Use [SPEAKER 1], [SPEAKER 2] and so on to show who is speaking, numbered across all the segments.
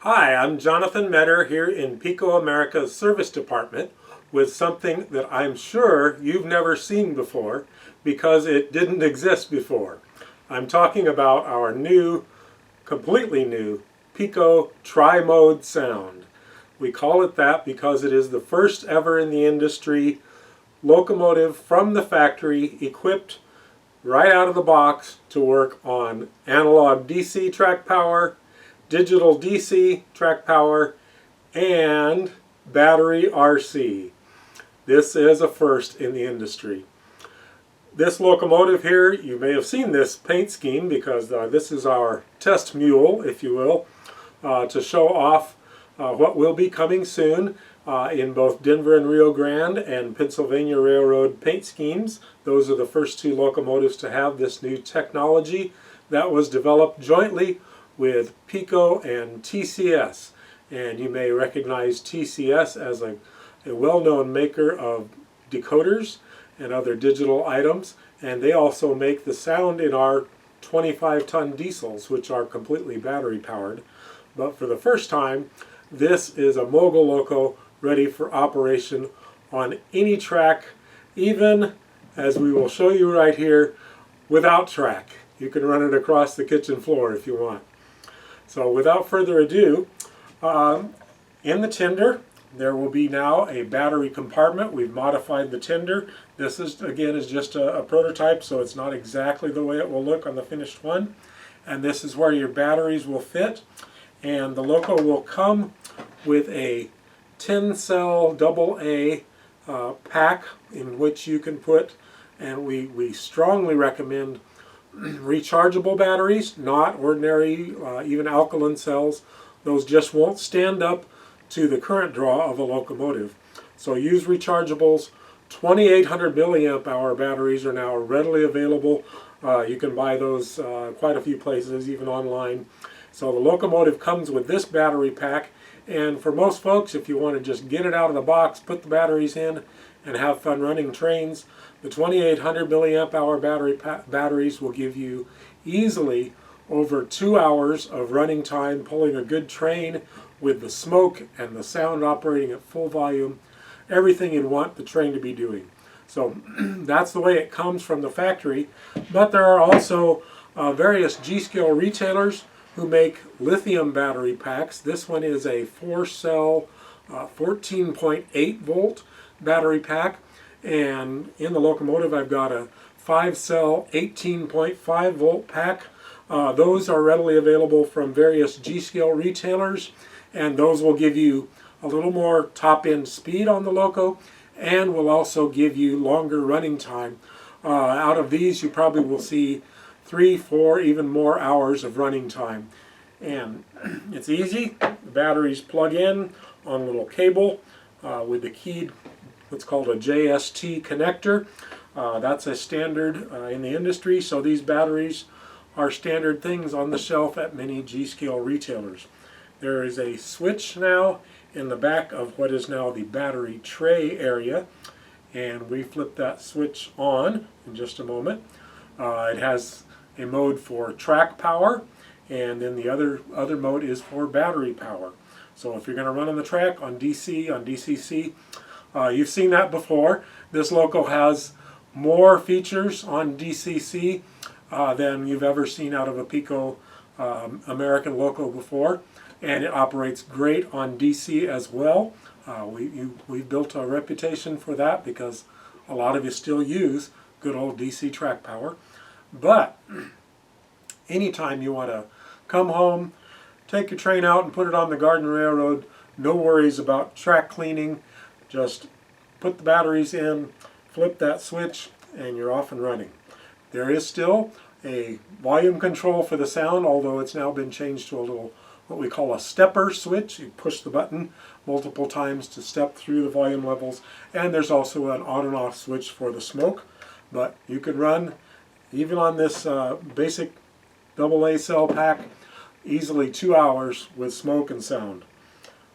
[SPEAKER 1] Hi, I'm Jonathan Metter here in PIKO America's Service Department with something that I'm sure you've never seen before because it didn't exist before. I'm talking about our new, completely new PIKO Tri-Mode sound. We call it that because it is the first ever in the industry locomotive from the factory equipped right out of the box to work on analog DC track power, digital DC track power, and battery RC. This is a first in the industry. This locomotive here, you may have seen this paint scheme because this is our test mule, if you will, to show off what will be coming soon in both Denver and Rio Grande and Pennsylvania Railroad paint schemes. Those are the first two locomotives to have this new technology that was developed jointly with PIKO and TCS. And you may recognize TCS as a well-known maker of decoders and other digital items, and they also make the sound in our 25-ton diesels, which are completely battery powered. But for the first time, this is a Mogul loco ready for operation on any track, even, as we will show you right here, without track. You can run it across the kitchen floor if you want. So without further ado, in the tender there will be now a battery compartment. We've modified the tender. This is, again, is just a prototype, so it's not exactly the way it will look on the finished one. And this is where your batteries will fit. And the loco will come with a 10-cell AA pack in which you can put, and we strongly recommend rechargeable batteries, not ordinary, even alkaline cells. Those just won't stand up to the current draw of a locomotive. So use rechargeables. 2800 milliamp hour batteries are now readily available. You can buy those quite a few places, even online. So the locomotive comes with this battery pack, and for most folks, if you want to just get it out of the box, put the batteries in, and have fun running trains, the 2800 milliamp hour batteries will give you easily over 2 hours of running time pulling a good train with the smoke and the sound operating at full volume, everything you'd want the train to be doing. So that's the way it comes from the factory. But there are also various G-Scale retailers who make lithium battery packs. This one is a 4-cell 14.8 volt battery pack, and in the locomotive I've got a 5-cell 18.5 volt pack. Those are readily available from various G-Scale retailers, and those will give you a little more top-end speed on the loco and will also give you longer running time. Out of these you probably will see 3, 4, even more hours of running time. And it's easy. The batteries plug in on a little cable with the keyed, what's called a JST connector. That's a standard in the industry, so these batteries are standard things on the shelf at many G-Scale retailers. There is a switch now in the back of what is now the battery tray area, and we flip that switch on in just a moment. It has a mode for track power, and then the other mode is for battery power. So if you're going to run on the track on DC, on DCC, you've seen that before. This loco has more features on DCC than you've ever seen out of a PIKO American loco before, and it operates great on DC as well. We've built a reputation for that because a lot of you still use good old DC track power. But anytime you want to come home, take your train out and put it on the Garden Railroad, no worries about track cleaning. Just put the batteries in, flip that switch, and you're off and running. There is still a volume control for the sound, although it's now been changed to a little, what we call a stepper switch. You push the button multiple times to step through the volume levels, and there's also an on and off switch for the smoke. But you could run, even on this basic AA cell pack, easily 2 hours with smoke and sound.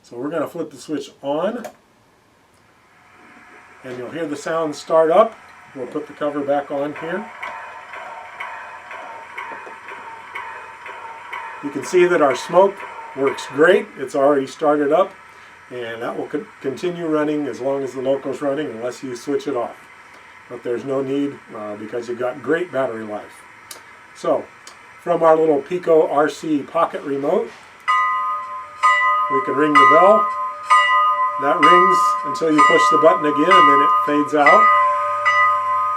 [SPEAKER 1] So we're going to flip the switch on, and you'll hear the sound start up. We'll put the cover back on here. You can see that our smoke works great. It's already started up, and that will continue running as long as the loco's running unless you switch it off. But there's no need because you've got great battery life. So, from our little PIKO RC pocket remote, we can ring the bell. That rings until you push the button again, and then it fades out.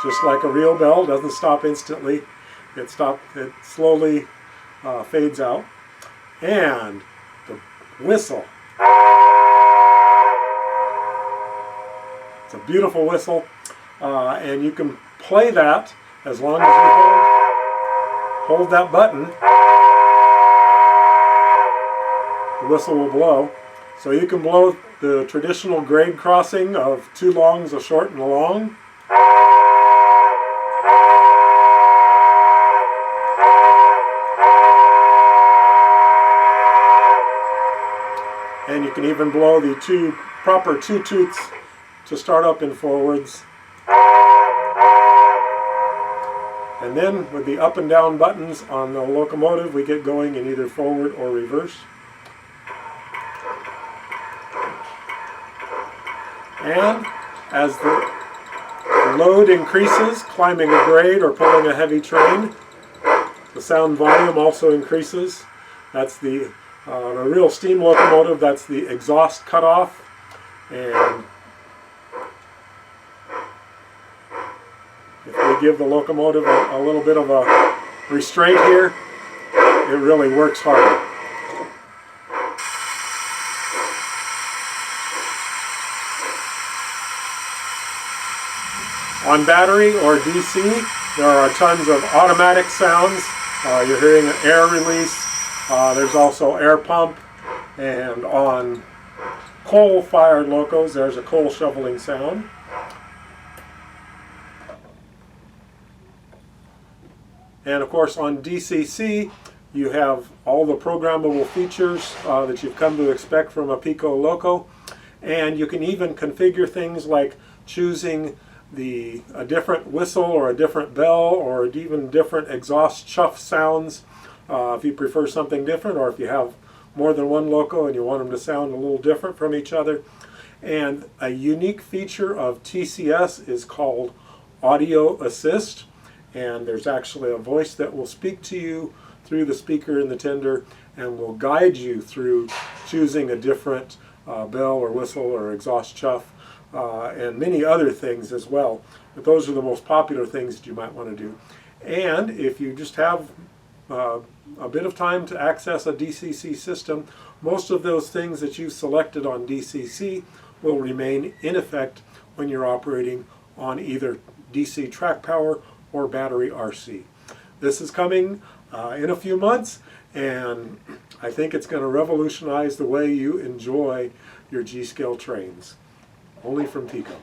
[SPEAKER 1] Just like a real bell, doesn't stop instantly. It slowly fades out. And the whistle. It's a beautiful whistle, and you can play that as long as you hold that button. The whistle will blow. So you can blow the traditional grade crossing of 2 longs, a short, and a long. And you can even blow the proper two toots to start up and forwards. And then with the up and down buttons on the locomotive, we get going in either forward or reverse. And as the load increases, climbing a grade or pulling a heavy train, the sound volume also increases. That's the a real steam locomotive, that's the exhaust cutoff. And if we give the locomotive a little bit of a restraint here, it really works harder. On battery or DC, there are tons of automatic sounds. You're hearing an air release. There's also air pump. And on coal-fired locos, there's a coal shoveling sound. And of course on DCC, you have all the programmable features that you've come to expect from a PIKO loco. And you can even configure things like choosing a different whistle or a different bell or even different exhaust chuff sounds if you prefer something different, or if you have more than one loco and you want them to sound a little different from each other. And a unique feature of TCS is called Audio Assist, and there's actually a voice that will speak to you through the speaker in the tender and will guide you through choosing a different bell or whistle or exhaust chuff. And many other things as well. But those are the most popular things that you might want to do. And if you just have a bit of time to access a DCC system, most of those things that you selected on DCC will remain in effect when you're operating on either DC track power or battery RC. This is coming in a few months, and I think it's going to revolutionize the way you enjoy your G-Scale trains. Only from PIKO.